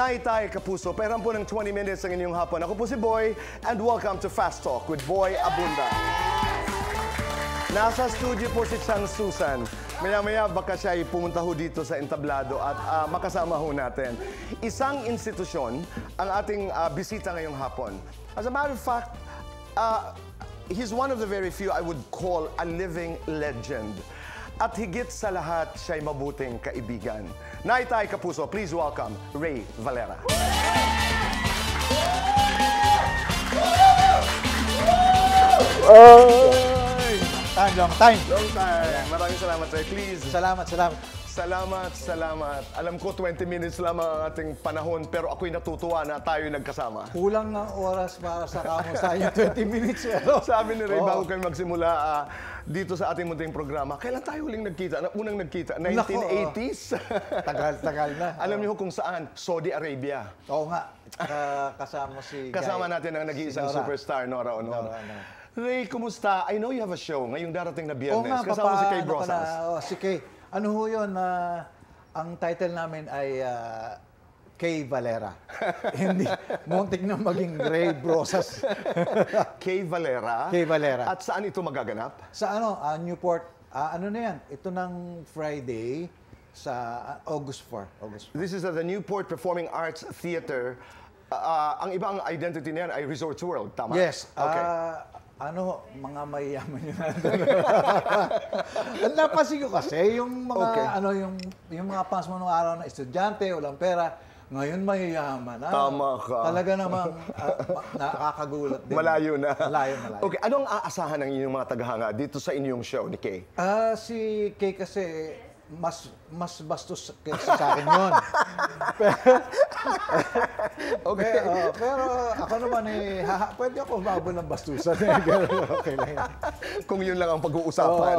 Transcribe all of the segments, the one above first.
Naitay Kapuso, perang po ng 20 minutes ang inyong hapon. Ako po si Boy, and welcome to Fast Talk with Boy Abunda. Nasa studio po si Chang Susan. Maya-maya baka siya ay pumunta ho dito sa entablado at makasama ho natin. Isang institusyon ang ating bisita ngayong hapon. As a matter of fact, he's one of the very few I would call a living legend. At higit sa lahat, siya'y mabuting kaibigan. Naitay Kapuso, please welcome Ray Valera. Long time. Maraming salamat, Ray. Please. Salamat. Salamat. Alam ko 20 minutes lamang ang ating panahon, pero ako'y natutuwa na tayo nagkasama. Kulang ng oras para sa kamusta yung 20 minutes. Sabi ni Ray, bago kami magsimula dito sa ating munting programa, kailan tayo huling nagkita? Unang nagkita? 1980s? Tagal na. Alam niyo kung saan? Saudi Arabia. Oo nga. Kasama si Kasama natin ang nag-iisang superstar, Nora Honor. Ray, kumusta? I know you have a show ngayong darating na Biyernes. Nga, kasama si Kay Brosas. Si Kay. Ano ho yun? Ang title namin ay Kay Valera. Hindi, muntik na maging Ray Brosas. Kay Valera? Kay Valera. At saan ito magaganap? Sa Newport. Ano na yan? Ito ng Friday sa August 4. This is at the Newport Performing Arts Theater. Ang ibang identity niyan ay Resorts World, tama? Yes. Okay. Mga mayayaman yun. Napansin ko kasi, yung mga, yung mga fans mo nung araw na estudyante, walang pera, ngayon mayayaman. Tama ka. Talaga namang nakakagulat din. Malayo na. Malayo. Okay, ano ang aasahan ng inyong mga tagahanga dito sa inyong show ni Kay? Si Kay kasi, mas bastos sa akin yun. Okay. Pero ako naman pwede ako babo ng bastusan. Okay lang yan. Kung yun lang ang pag-uusapan.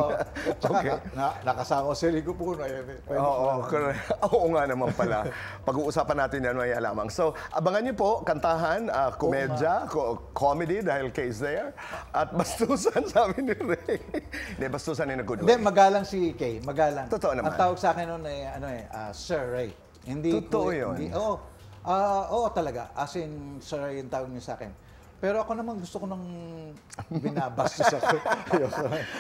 Okay. Nakasama ko si Rico Puno. Correct. Oo nga naman pala. Pag-uusapan natin yan maya lamang. So, abangan niyo po, kantahan, komedya, comedy dahil Kay's there. At bastusan, sabi ni Ray. Hindi, bastusan in a good way. Hindi, magalang si Kay. Magalang. Totoo naman. Ang tawag sa akin noon Sir Ray. Hindi totoo yun? Oo talaga. As in, Sir Ray yung tawag niya sa akin. Pero ako naman gusto ko nang binabastos ako.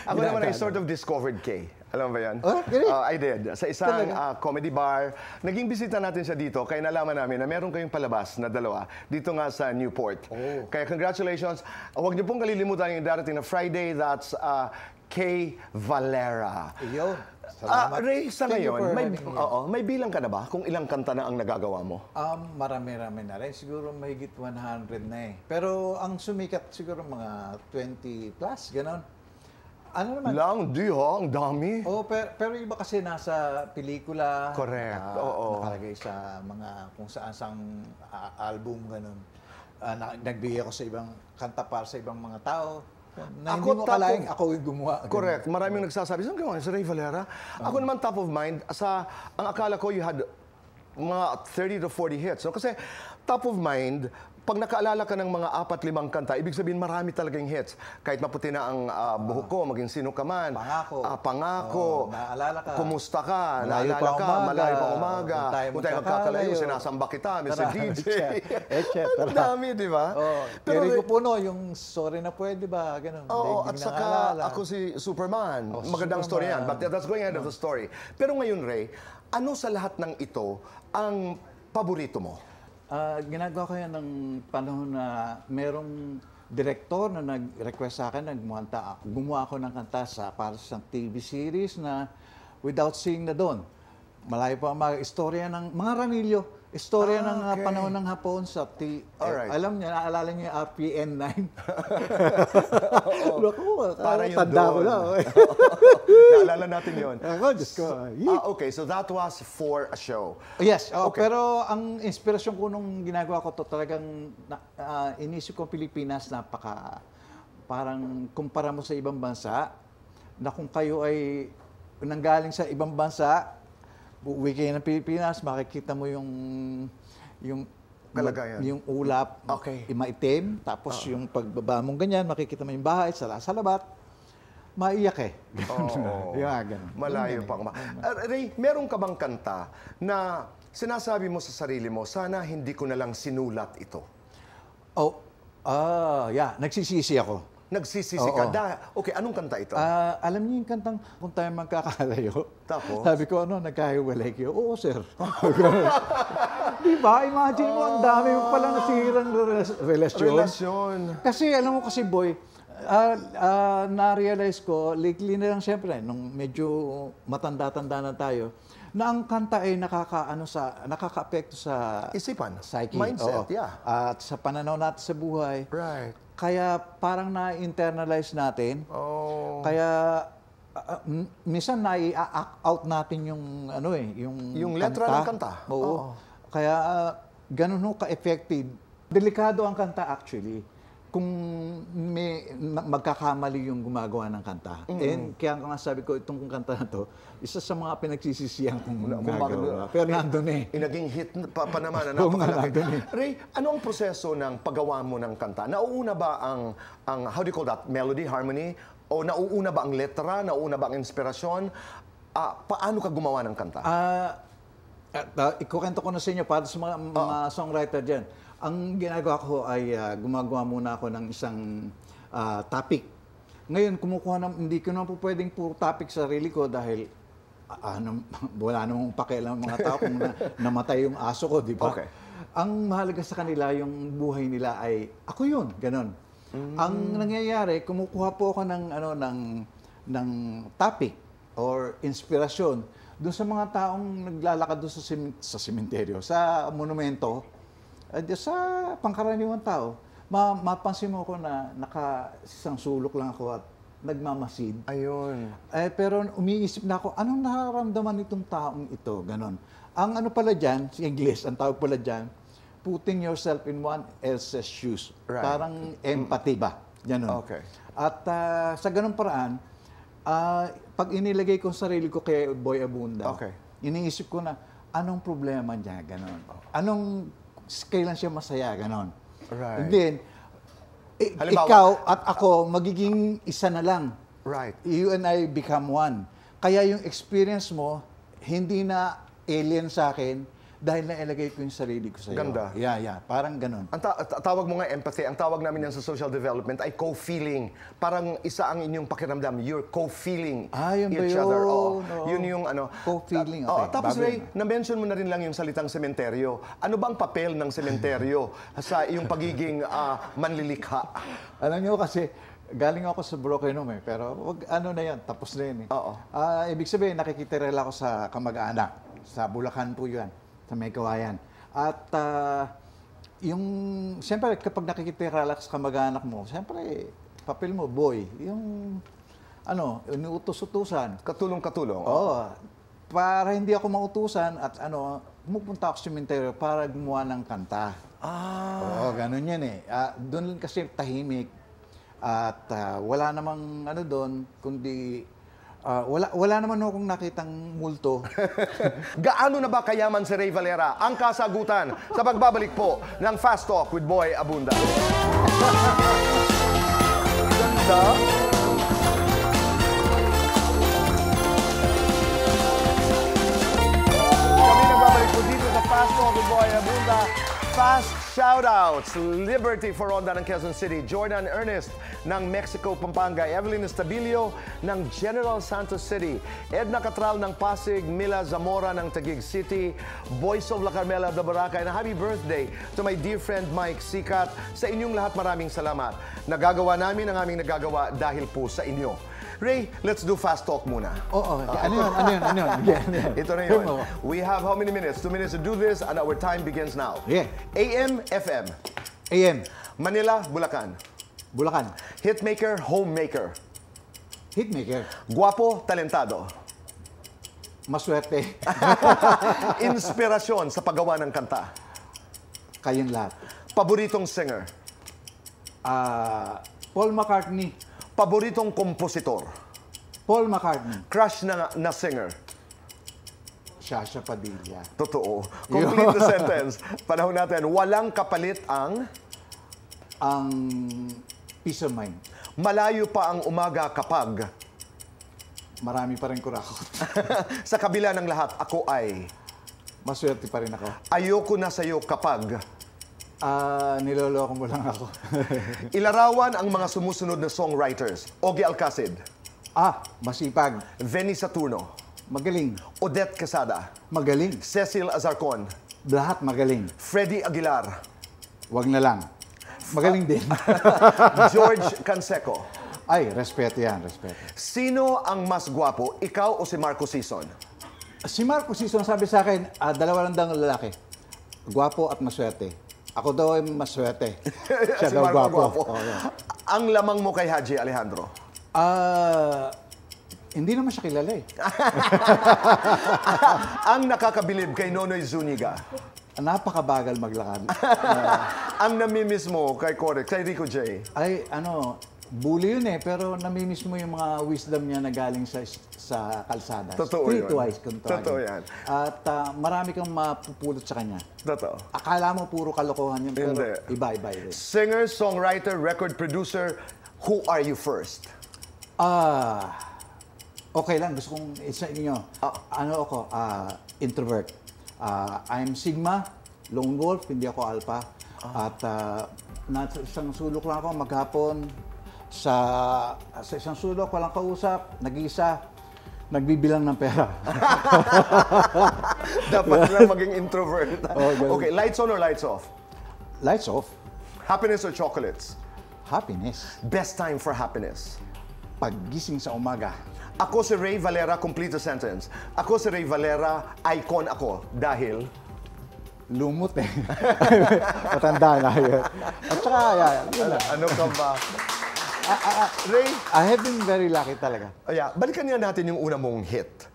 Ako naman ay sort of discovered Kay. Alam mo ba yan? Really? I did. Sa isang comedy bar. Naging bisita natin siya dito. Kaya nalaman namin na meron kayong palabas na dalawa dito nga sa Newport. Kaya congratulations. Huwag niyo pong kalilimutan yung darating na Friday. That's Kay Valera. Salamat. Ray, sa ngayon, may bilang ka na ba kung ilang kanta na ang nagagawa mo? Marami-rami na rin. Siguro mahigit 100 na eh. Pero ang sumikat siguro mga 20 plus, gano'n. Ano naman? Lang, ang dami. Pero iba kasi nasa pelikula. Correct, Nakalagay sa mga kung saan-sang album, gano'n. Nagbigay ako sa ibang kanta para sa ibang mga tao. Na hindi mo kalaing ako yung gumawa. Correct. Maraming nagsasabi, saan gawa? Si Ray Valera? Ako naman top of mind, ang akala ko you had mga 30 to 40 hits. No? Kasi top of mind, pag nakaalala ka ng mga 4-5 kanta, ibig sabihin marami talagang hits. Kahit maputi na ang buhok ko, maging sino ka man. Pangako. Naalala ka. Kumusta ka? Naalala ka. Malayo pa umaga. Kung tayo magkakalayo, sinasamba kita, Mr. DJ. Ang dami, di ba? Pero Rico Puno, yung sorry na pwede ba? Ganun. At saka ako si Superman. Magandang story yan. But that's going ahead of the story. Pero ngayon, Ray, ano sa lahat ng ito ang paborito mo? Ginagawa ko yan ng panahon na merong direktor na nag-request sa akin, gumawa ako ng kanta para sa TV series na Without Seeing na doon. Malayo pa ang mga istorya ng mga Ranillo. Istorya ng panahon ng Hapon sa alam niya, naalala niyo yung RPN 9? Para yun tanda doon. ko na. Naalala natin yun. Diyos ko. Okay, so that was for a show. Yes, pero ang inspirasyon ko nung ginagawa ko to talagang inisip ko Pilipinas, parang kumpara mo sa ibang bansa, na kung kayo ay nanggaling sa ibang bansa, uwi kayo ng Pilipinas, makikita mo yung kalagayan. Yung ulap, maitim, tapos yung pagbaba mong ganyan, makikita mo yung bahay, sa labat. maiyak eh. Oo. Ganun. Malayo pang Ray, meron ka bang kanta na sinasabi mo sa sarili mo, sana hindi ko na lang sinulat ito? Nagsisisi ako. Nagsisisi ka. Okay, anong kanta ito? Alam niyo yung kantang kung tayo magkakalayo? Tapos? Sabi ko, nagkahiwalay kayo? Oo, sir. Di ba? Imagine mo, ang dami mo pala nasirang relasyon. Kasi, alam mo kasi, boy, na-realize ko, lately na lang siyempre, nung medyo matanda-tanda na tayo, na ang kanta ay nakaka-apekto sa Isipan. psyche. Mindset, yeah. At sa pananaw natin sa buhay. Right. Kaya parang na-internalize natin. Kaya minsan na-out natin yung yung letra ng kanta. Oo. Kaya ganun ka-effective. Delikado ang kanta actually kung may magkakamali yung gumagawa ng kanta. And kaya nga sabi ko, itong kanta na to, isa sa mga pinagsisisihan kong gagawa. Pero nandun eh. Naging hit pa naman na napakalaki. Ray, ano ang proseso ng paggawa mo ng kanta? Nauuna ba ang how do you call that, melody, harmony? O nauuna ba ang letra? Nauuna ba ang inspirasyon? Paano ka gumawa ng kanta? Ikukwento ko na sa inyo para sa mga songwriter dyan. Ang ginagawa ko ay gumagawa muna ako ng isang topic. Ngayon, hindi ko naman po pwedeng puro topic sa sarili ko dahil wala namang pakialam mga tao kung namatay yung aso ko, di ba? Okay. Ang mahalaga sa kanila, yung buhay nila ay, ako yun, ganon. Ang nangyayari, kumukuha po ako ng topic or inspirasyon doon sa mga taong naglalakad doon sa sementeryo, sa monumento, sa pangkaraniwang tao, mapansin mo ko na isang sulok lang ako at nagmamasid. Ayun. Pero umiisip na ako, anong nararamdaman nitong taong ito? Ganon. Ang pala dyan, sa English, ang tawag pala dyan, putting yourself in one else's shoes. Right. Parang empathy ba? Ganon. Okay. At sa ganong paraan, pag inilagay ko ang sarili ko kay Boy Abunda, iniisip ko na, anong problema niya? Ganon. Kailan siya masaya, ganon. Right. And then, ikaw at ako, magiging isa na lang. Right. You and I become one. Kaya yung experience mo, hindi na alien sa akin dahil nailagay ko yung sarili ko sa iyo. Ganda. Yeah. Parang ganon. Ang tawag mo nga empathy, ang tawag namin yan sa social development ay co-feeling. Parang isa ang inyong pakiramdam. You're co-feeling yun ba each yun? other. No. Yun yung co-feeling, okay. Tapos Ray, na-mention mo na rin lang yung salitang sementeryo. Ano bang papel ng sementeryo sa iyong pagiging manlilikha? Alam niyo kasi, galing ako sa Broken Home pero na yan, tapos na yun eh. Ibig sabihin, nakikitirela ako sa kamag-anak. Sa Bulacan po yun. Sa may kawayan. At siyempre kapag nakikita-relax ka mag-anak mo, siyempre, papel mo, boy, yung, inuutos-utusan. Katulong-katulong. Oo. Para hindi ako mautusan at pumupunta ako sa sementeryo para gumawa ng kanta. Oo, ganun yan eh. Doon kasi tahimik at wala namang doon, kundi wala naman akong nakitang multo. Gaano na ba kayaman si Ray Valera? Ang kasagutan sa pagbabalik po ng Fast Talk with Boy Abunda. Ganda. Kami nagbabalik po dito sa Fast Talk with Boy Abunda. Fast shoutouts, Liberty Foronda ng Quezon City, Jordan Ernest ng Mexico, Pampanga, Evelyn Estabilio ng General Santos City, Edna Catral ng Pasig, Mila Zamora ng Taguig City, Boys of La Carmela de Boracay, and happy birthday to my dear friend Mike Sikat. Sa inyong lahat, maraming salamat. Nagagawa namin ang aming nagagawa dahil po sa inyo. Ray, let's do fast talk muna. Ano yun? Ito na yun. We have how many minutes? 2 minutes to do this and our time begins now. Yeah. AM, FM. AM. Manila, Bulacan. Bulacan. Hitmaker, homemaker. Hitmaker. Guwapo, talentado. Maswerte. Inspirasyon sa paggawa ng kanta. Kayong lahat. Paboritong singer. Paul McCartney. Paboritong kompositor. Paul McCartney. Crush na singer. Shasha Padilla. Totoo. Complete the sentence. Panahon natin, walang kapalit ang peace of mind. malayo pa ang umaga kapag marami pa rin kurakot. Sa kabila ng lahat, ako ay Maswerte pa rin ako. ayoko na sa'yo kapag Niloloko mo lang ako. ilarawan ang mga sumusunod na songwriters. Ogie Alcacid, Masipag. Venny Saturno, Magaling. Odette Quesada, Magaling. Cecil Azarcon, Lahat magaling. Freddie Aguilar, Wag na lang. Magaling din. George Canseco. Ay, respeto yan, respeto. Sino ang mas gwapo, ikaw o si Marco Sison? Si Marco Sison sabi sa akin, dalawa lang daw ang lalaki. Gwapo at maswerte. Ako daw ay maswerte. Siya Si daw Marco gwapo. gwapo. Ang lamang mo kay Haji Alejandro? Hindi naman siya kilala eh. Ang nakakabilib kay Nonoy Zuniga? Napakabagal maglakad. Ang namimiss mo kay Corey, kay Rico J? Ay, bully yun eh, pero namimiss mo yung mga wisdom niya na galing sa kalsada. Totoo yun. Streetwise, kung tawagin. Totoo yan. At marami kang mapupulot sa kanya. Totoo. Akala mo puro kalokohan yun, pero Hindi. iba-iba yun. Singer, songwriter, record producer, who are you first? Okay lang, gusto kong isa inyo. Introvert. I'm Sigma, lone wolf, hindi ako alpha. At nasa isang sulok lang ako maghapon. Sa isang sulok, walang kausap, nag-iisa, nagbibilang ng pera. Dapat na maging introvert. ganun. Okay, lights on or lights off? Lights off. Happiness or chocolates? Happiness. Best time for happiness? Paggising sa umaga. Ako si Ray Valera, complete the sentence. Ako si Ray Valera, icon ako. Dahil? Lumot eh. Matanda na yun. At saka, yun lang. Ano ka ba? Ray? I have been very lucky talaga. Balikan nga natin yung una mong hit.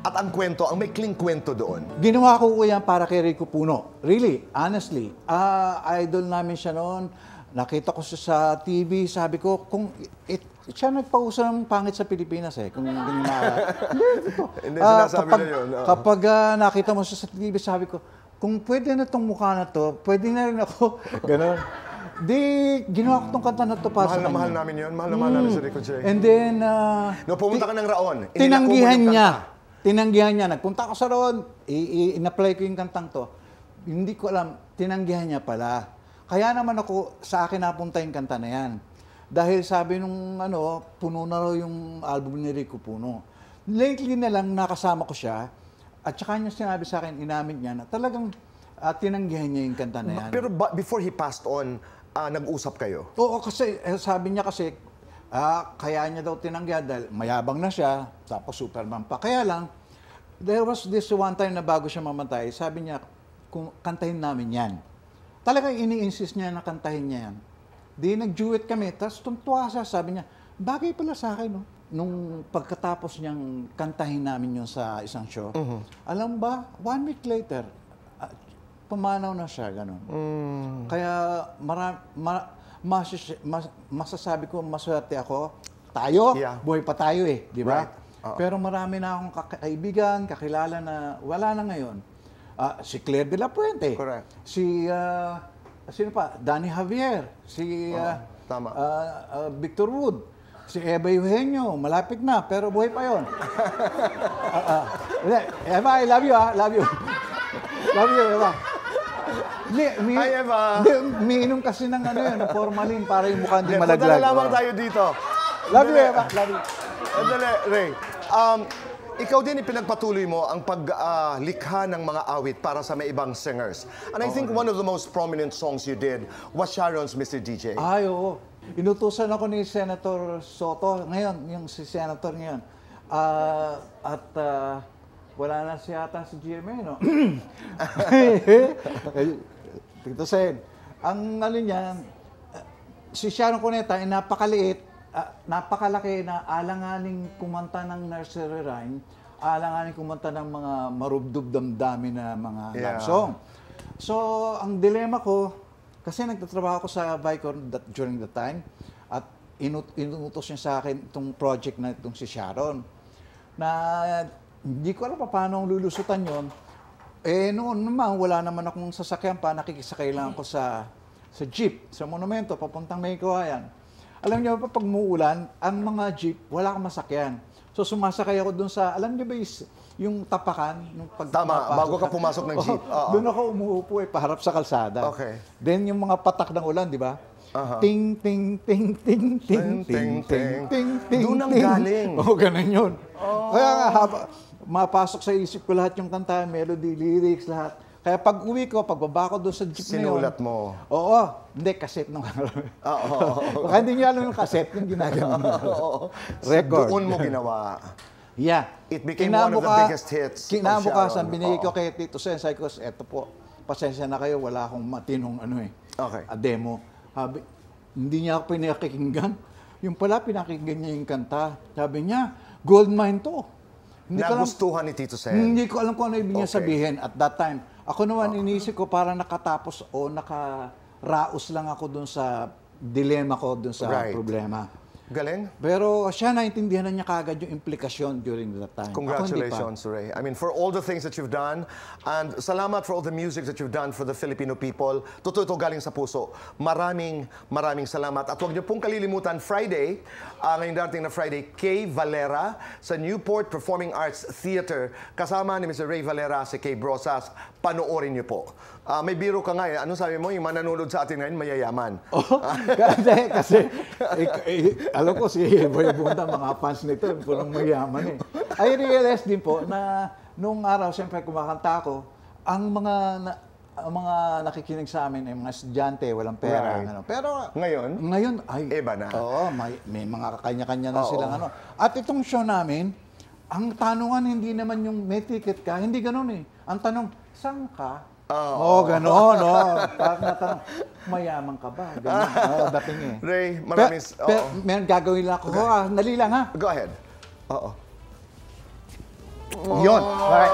At ang kwento, ang may kling kwento doon. Ginawa ko yan para kay Rico Puno. Really, honestly. Idol namin siya noon. Nakita ko siya sa TV. Sabi ko, siya nagpauso ng pangit sa Pilipinas eh. Kung hindi Hindi, sinasabi na yun. Kapag nakita mo siya sa TV, sabi ko, kung pwede na itong mukha na to, pwede na rin ako. Ganon. Di, ginawa ko itong kanta na to para sa kanya. Mahal namin yun. Mahal na mahal namin si Rico J. And then, No, pumunta ka ng Raon. tinanggihan niya. Tinanggihan niya. Nagpunta ako sa Raon. In-apply ko yung kantang to. Hindi ko alam. Tinanggihan niya pala. Kaya naman ako, sa akin napunta yung kanta na yan. Dahil sabi nung puno na raw yung album ni Rico Puno. Lately na lang nakasama ko siya. At saka niya sinabi sa akin, inamin niya na talagang tinanggihan niya yung kanta na yan. Pero before he passed on, nag-usap kayo? Oo, kasi sabi niya kasi, kaya niya daw tinanggihan dahil mayabang na siya, tapos Superman pa. Kaya lang, there was this one time na bago siya mamatay, sabi niya, kung kantahin namin yan. Talagang ini-insist niya na kantahin niya yan. Di nag-duet kami, tapos tuntua siya, sabi niya, bagay pala sa akin, no? Nung pagkatapos niyang kantahin namin yun sa isang show, alam ba, 1 week later, pumanaw na siya, gano'n. Kaya masasabi ko, maswerte ako. Tayo, buhay pa tayo eh, di ba? Right. Pero marami na akong kaibigan, kakilala na wala na ngayon. Si Claire de la Puente. Correct. Sino pa? Danny Javier. Si tama. Victor Wood. Si Eva Eugenio. Malapit na, pero buhay pa yun. Eva, I love you, Love you. Love you, Eva. Hi, Eva. Umiinom kasi ng ng formalin para yung mukha hindi Punta malaglag. na lamang tayo dito. Love you, Eva. Love you. Andali, Ray. Ikaw din ipinagpatuloy mo ang paglikha ng mga awit para sa may ibang singers. And I think one of the most prominent songs you did was Sharon's Mr. DJ. Ay, oo. Inutusan ako ni Senator Soto ngayon, yung si Senator ngayon. Wala na siya ata si GMA, no? Tito Sen, ang niya, si Sharon Cuneta ay napakaliit, napakalaki na alanganing kumanta ng nursery rhyme, alanganing kumanta ng mga marubdob damdamin na mga love song. So, ang dilema ko, kasi nagtatrabaho ako sa Vicor during the time, at inutos niya sa akin itong project na itong si Sharon, na hindi ko alam paano lulusutan yon. Noon naman, wala naman akong sasakyan pa, nakikisakay lang ako sa jeep, sa monumento, papuntang May Kawayan. alam niyo pa, pag muulan, ang mga jeep, wala kang masakyan. So sumasakay ako dun sa, alam niyo ba yung tapakan? Nung Tama, bago ka pumasok ng jeep. Oo. Doon ako umuupo paharap sa kalsada. Okay. Then yung mga patak ng ulan, di ba? Ting, ting, ting, ting, ting, ting, ting, ting, ting. Doon ang galing. Oo, ganun yun. Kaya nga, mapasok sa isip ko lahat yung kanta, melody, lyrics, lahat. Kaya pag uwi ko, pagbaba ko doon sa jeep na yun. Sinulat mo. Oo. Hindi, cassette nung Baka hindi niyo alam yung cassette yung ginagawa mo. Record. Doon mo ginawa. Yeah. It became one of the biggest hits of Kinabukasan, Sharon. binigay ko kay Tito Sen. Sabi ko, eto po, pasensya na kayo, wala akong matinong Okay. demo. Hindi niya ako pinakikinggan. Yung pala, pinakinggan niya yung kanta. Sabi niya, gold mine to. Nagustuhan ni Tito Sen. Hindi ko alam kung ano ibig niya Okay. sabihin at that time. Ako naman iniisip ko parang nakatapos o nakaraos lang ako dun sa dilemma ko dun sa Right. problema. Galing. Pero siya naintindihan na niya kagad yung implikasyon during that time. Ako hindi pa. Congratulations, Ray. I mean, for all the things that you've done, and salamat for all the music that you've done for the Filipino people. Totoo ito galing sa puso. Maraming salamat. At huwag niyo pong kalilimutan, Friday, ngayong darating na Friday, Kay Valera sa Newport Performing Arts Theater. Kasama ni Mr. Ray Valera, si Kay Brosas. Panoorin niyo po. May biro ka nga eh. Ano sabi mo? Yung mananood sa atin ngayon, mayayaman. Oh, kasi alam ko si Boy Bunda, mga fans nito, punong mayaman eh. I realized din po na nung araw, siyempre kumakanta ako, ang mga nakikinig sa amin ay mga estudyante, walang pera. Right. Ano. Pero Ngayon, ay, iba na. Oo, may mga kanya-kanya na silang ano. At itong show namin, ang tanungan hindi naman yung may ticket ka, hindi ganun eh. Ang tanong, saan ka? Oo, gano'n, no? Parang natanong, mayaman ka ba? Gano'n, dating eh. Ray, maraming... Pero may gagawin lang ako. Dali lang, ha? Go ahead. Oo. Yun. Okay.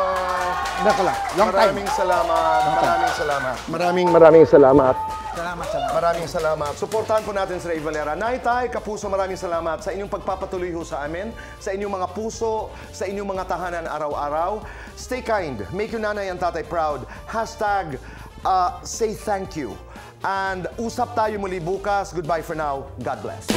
Hindi ko lang. Long time. Maraming salamat. Maraming salamat. Maraming salamat. Salamat. Maraming salamat. Suportahan po natin si Ray Valera. Naitay, kapuso, maraming salamat sa inyong pagpapatuloy ho sa amin, sa inyong mga puso, sa inyong mga tahanan araw-araw. Stay kind. Make your nanay and tatay proud. Hashtag say thank you. And usap tayo muli bukas. Goodbye for now. God bless.